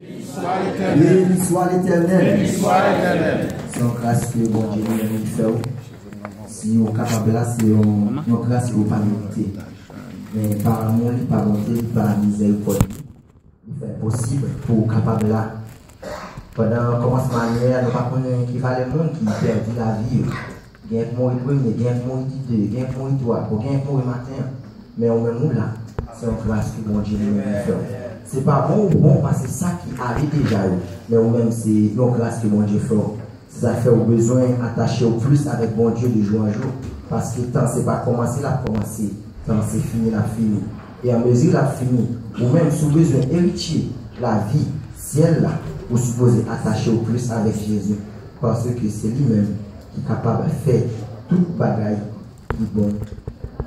Béni soit l'Éternel. Sans grâce que bon Dieu nous fait. Si on est capable là, c'est une grâce qu'on pas mériter. Mais par amour, par bonté, par miséricorde, il fait possible pour capable là. Pendant le commencement de l'année, nous ne pas connaître qui va le monde qui perd la vie. Il y a un mot premier, il y a un mot deux, il y a un mot trois, il y a un mot matin. Mais on même là, c'est une grâce que bon Dieu nous fait. C'est pas bon ou bon parce que c'est ça qui arrive déjà. Mais ou même c'est une grâce que bon Dieu fait. Ça fait au besoin attaché au plus avec bon Dieu de jour en jour. Parce que tant c'est pas commencé, la commencé. Tant c'est fini, la fini. Et à mesure la fini, ou même sous besoin héritier, la vie, ciel là, vous supposez attacher au plus avec Jésus. Parce que c'est lui-même qui est capable de faire toute bagaille qui est bon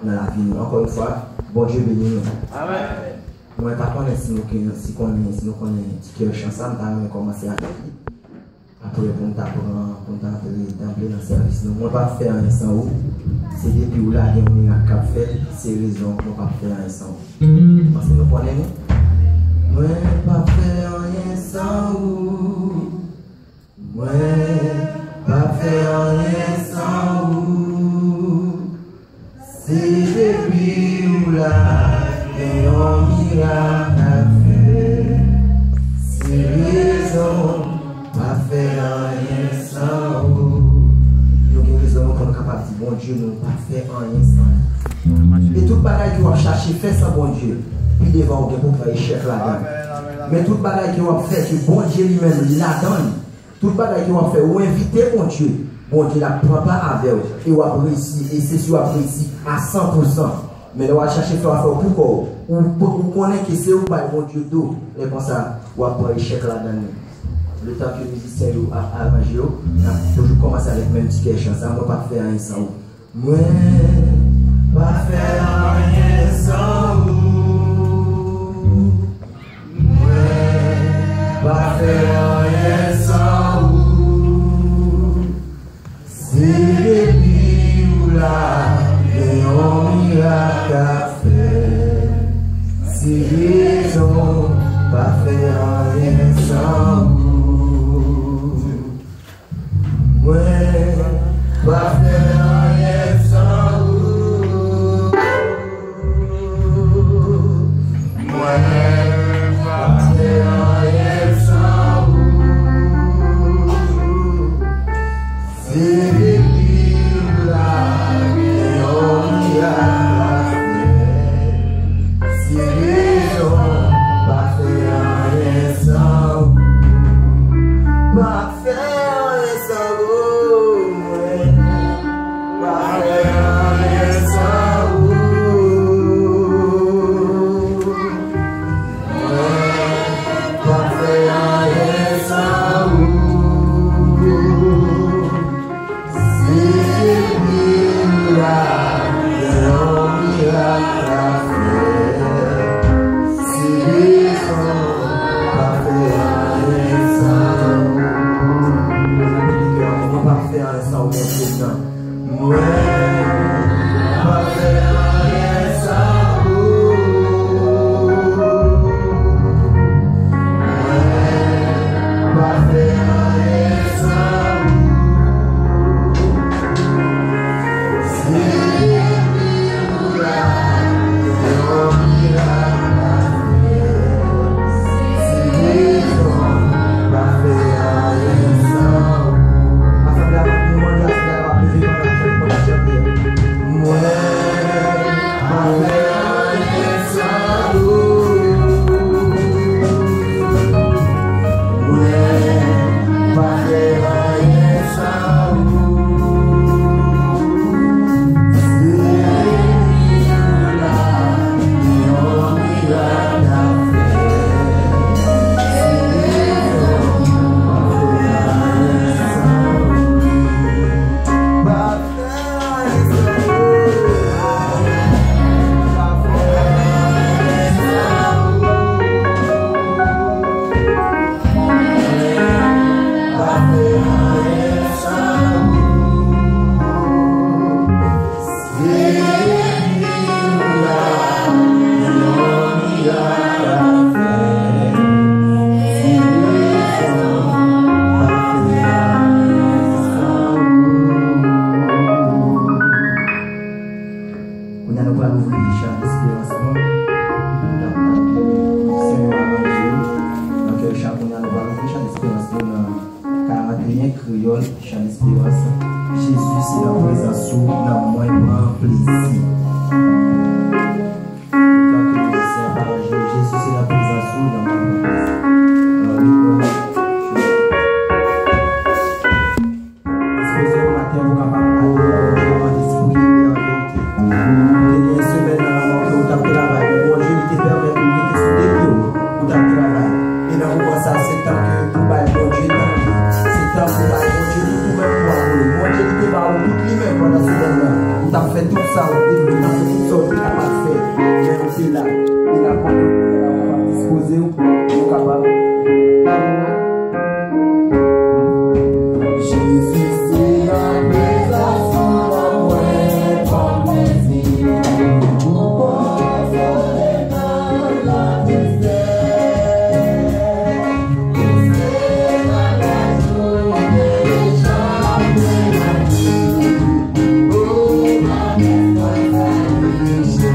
dans la vie. Encore une fois, bon Dieu bénit nous. Amen. Moi, je ne sais pas si nous connaissons un petit cœur chansam, nous avons commencé à faire. Après, on t'a d'emblée dans le service. Nous ne pas faire un sans où. C'est depuis où là, on a cap fait, c'est raison qu'on ne pas faire un sans où. Parce que nous connaissons. Moi, pas faire rien sans où. Moi, pas faire rien sans où. C'est depuis où là. Et on miracle à faire, c'est raison, pas faire rien sans vous. Nous avons raison qu'on est capable de dire, bon Dieu, nous ne pas faire rien sans. Et tout bagaille qui va chercher, faire sans bon Dieu, puis devant vous pour faire échec là-dedans. Mais tout bagaille qui va faire, que bon Dieu lui-même la donne, tout bagaille qui va faire, ou inviter bon Dieu ne la prend pas avec vous, et vous appréciez, et c'est sûr apprécié à 100%. Mais on va chercher faire pourquoi ou connaître que c'est où bon Dieu d'eau et comme ça on va prendre échec là-dedans. Le temps que les musiciens a arrangé, on a toujours commencé avec même petit chanson, on ne va pas faire rien sans vous. Moi, pas faire rien sans vous. Moi, pas faire rien sans vous. C'est depuis où là, et on ira. C'est raison, pas faire rien sans vous. Ouais, pas faire rien sans vous. Ouais, pas faire rien sans vous. parole, chant d'espérance. Jésus, c'est la présence où la moindre plaisir. Tant que je sais par Jésus, c'est la présence où la moindre plaisir. Disposez-vous matin pour capable d'aller disponible en vérité. Dernière semaine avant que vous tapez la vague, bon Dieu, il te permet de vous sur des bureaux pour taper la vague. Et dans le ça, c'est tant que tout va être bon Dieu. C'est tant que va bon Dieu, tout même pour aller. Bon Dieu, il te va tout lui-même pendant ce moment. Vous avez fait tout ça, vous avez fait tout ça, vous n'avez pas fait. Mais vous êtes là, il a pas disposé, vous êtes capable. Jésus, c'est la présence, la moindre plaisir. Pour consoler dans la misère. C'est la journée, jamais la nuit. Oh, ma maison, la richesse.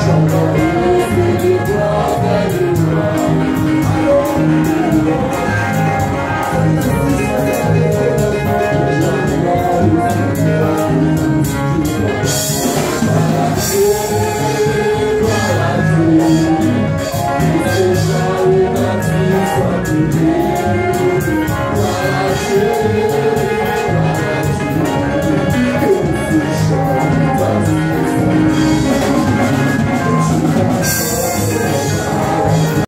J'en ai